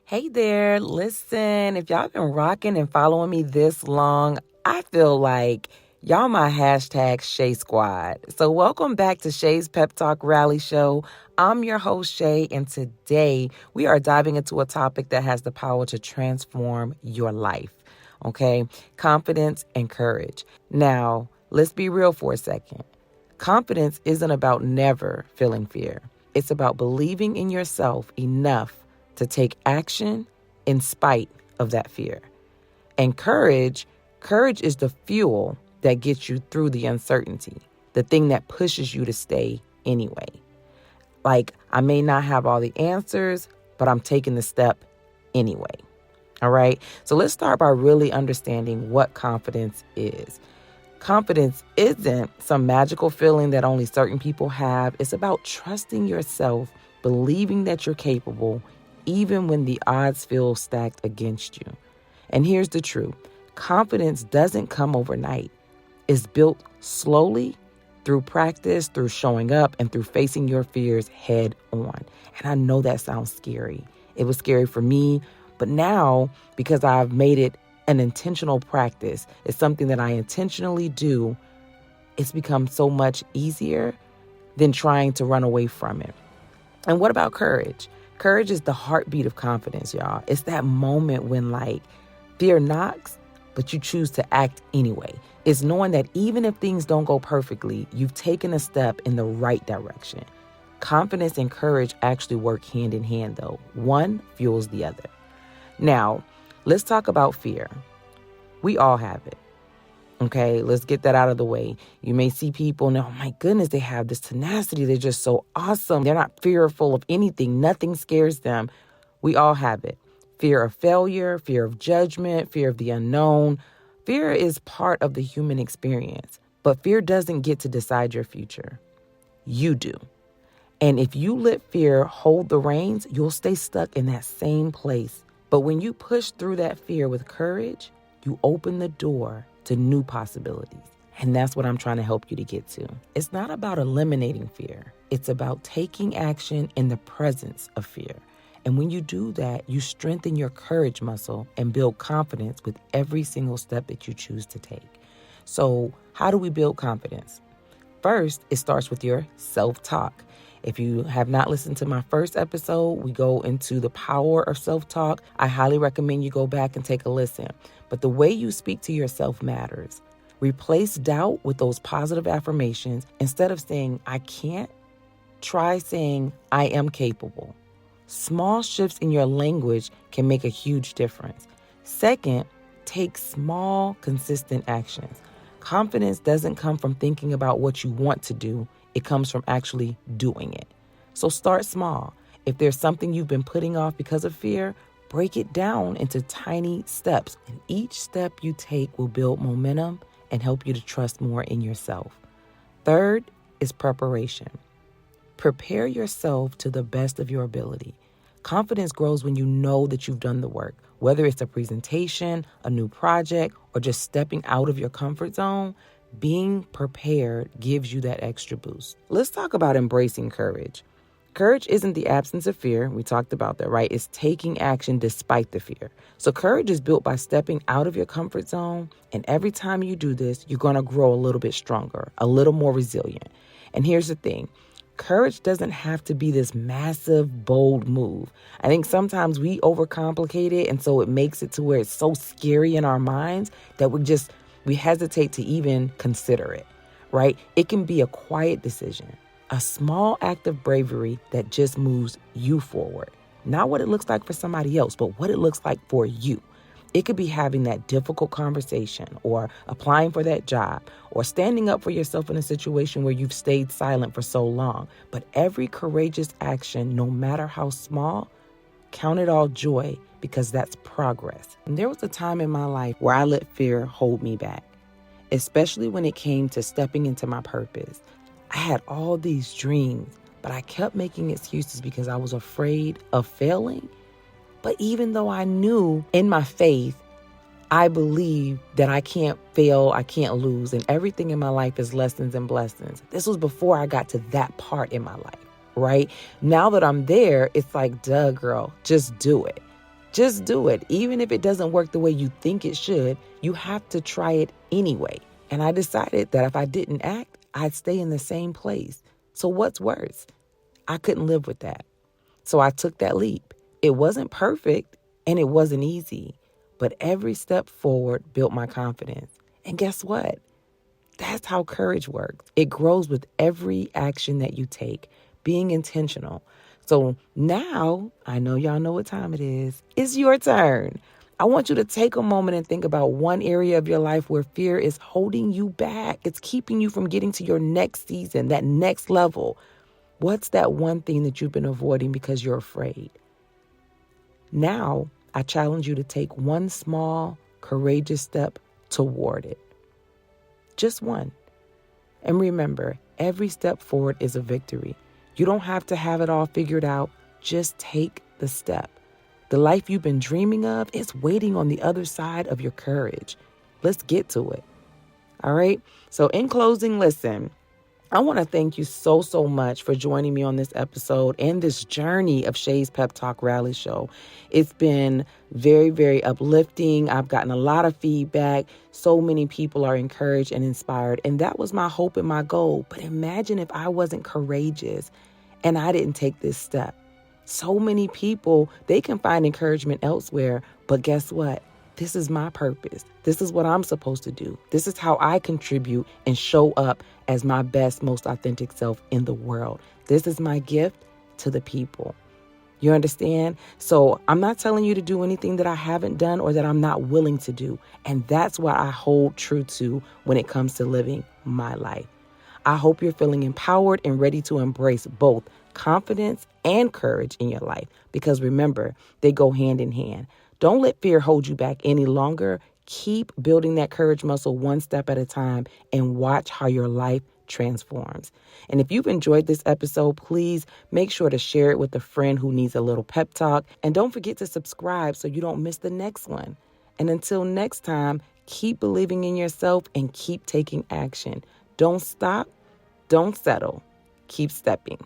Hey there, listen, if y'all been rocking and following me this long, I feel like y'all my hashtag Shae Squad. So welcome back to Shae's Pep Talk Rally Show. I'm your host, Shae, and today we are diving into a topic that has the power to transform your life, okay? Confidence and courage. Now, let's be real for a second. Confidence isn't about never feeling fear. It's about believing in yourself enough to take action in spite of that fear. And courage is the fuel that gets you through the uncertainty, the thing that pushes you to stay anyway. Like, I may not have all the answers, but I'm taking the step anyway. All right. So let's start by really understanding what confidence is. Confidence isn't some magical feeling that only certain people have. It's about trusting yourself, believing that you're capable, even when the odds feel stacked against you. And here's the truth. Confidence doesn't come overnight. It's built slowly through practice, through showing up, and through facing your fears head on. And I know that sounds scary. It was scary for me, but now, because I've made it an intentional practice, it's something that I intentionally do, it's become so much easier than trying to run away from it. And what about courage? Courage is the heartbeat of confidence, y'all. It's that moment when fear knocks, but you choose to act anyway. It's knowing that even if things don't go perfectly, you've taken a step in the right direction. Confidence and courage actually work hand in hand, though. One fuels the other. Now, let's talk about fear. We all have it. Okay, let's get that out of the way. You may see people and, oh my goodness, they have this tenacity. They're just so awesome. They're not fearful of anything. Nothing scares them. We all have it. Fear of failure, fear of judgment, fear of the unknown. Fear is part of the human experience, but fear doesn't get to decide your future. You do. And if you let fear hold the reins, you'll stay stuck in that same place. But when you push through that fear with courage, you open the door to new possibilities. And that's what I'm trying to help you to get to. It's not about eliminating fear. It's about taking action in the presence of fear. And when you do that, you strengthen your courage muscle and build confidence with every single step that you choose to take. So how do we build confidence? First, it starts with your self-talk. If you have not listened to my first episode, we go into the power of self-talk. I highly recommend you go back and take a listen. But the way you speak to yourself matters. Replace doubt with those positive affirmations. Instead of saying, I can't, try saying, I am capable. Small shifts in your language can make a huge difference. Second, take small, consistent actions. Confidence doesn't come from thinking about what you want to do. It comes from actually doing it. So start small. If there's something you've been putting off because of fear, break it down into tiny steps. And each step you take will build momentum and help you to trust more in yourself. Third is preparation. Prepare yourself to the best of your ability. Confidence grows when you know that you've done the work, whether it's a presentation, a new project, or just stepping out of your comfort zone. Being prepared gives you that extra boost. Let's talk about embracing courage. Courage isn't the absence of fear. We talked about that, right? It's taking action despite the fear. So courage is built by stepping out of your comfort zone. And every time you do this, you're going to grow a little bit stronger, a little more resilient. And here's the thing. Courage doesn't have to be this massive, bold move. I think sometimes we overcomplicate it, and so it makes it to where it's so scary in our minds that we hesitate to even consider it, right? It can be a quiet decision, a small act of bravery that just moves you forward. Not what it looks like for somebody else, but what it looks like for you. It could be having that difficult conversation, or applying for that job, or standing up for yourself in a situation where you've stayed silent for so long. But every courageous action, no matter how small, count it all joy, because that's progress. And there was a time in my life where I let fear hold me back, especially when it came to stepping into my purpose. I had all these dreams, but I kept making excuses because I was afraid of failing. But even though I knew in my faith, I believe that I can't fail, I can't lose, and everything in my life is lessons and blessings. This was before I got to that part in my life, right? Now that I'm there, it's like, duh, girl, just do it. Just do it. Even if it doesn't work the way you think it should, you have to try it anyway. And I decided that if I didn't act, I'd stay in the same place. So what's worse? I couldn't live with that. So I took that leap. It wasn't perfect and it wasn't easy, but every step forward built my confidence. And guess what? That's how courage works. It grows with every action that you take, being intentional. So now, I know y'all know what time it is. It's your turn. I want you to take a moment and think about one area of your life where fear is holding you back. It's keeping you from getting to your next season, that next level. What's that one thing that you've been avoiding because you're afraid? Now, I challenge you to take one small, courageous step toward it. Just one. And remember, every step forward is a victory. You don't have to have it all figured out. Just take the step. The life you've been dreaming of is waiting on the other side of your courage. Let's get to it. All right? So in closing, listen, I want to thank you so much for joining me on this episode and this journey of Shae's Pep Talk Rally Show. It's been very, very uplifting. I've gotten a lot of feedback. So many people are encouraged and inspired. And that was my hope and my goal. But imagine if I wasn't courageous and I didn't take this step. So many people, they can find encouragement elsewhere. But guess what? This is my purpose. This is what I'm supposed to do. This is how I contribute and show up as my best, most authentic self in the world. This is my gift to the people. You understand? So I'm not telling you to do anything that I haven't done or that I'm not willing to do. And that's what I hold true to when it comes to living my life. I hope you're feeling empowered and ready to embrace both confidence and courage in your life. Because remember, they go hand in hand. Don't let fear hold you back any longer. Keep building that courage muscle one step at a time and watch how your life transforms. And if you've enjoyed this episode, please make sure to share it with a friend who needs a little pep talk. And don't forget to subscribe so you don't miss the next one. And until next time, keep believing in yourself and keep taking action. Don't stop. Don't settle. Keep stepping.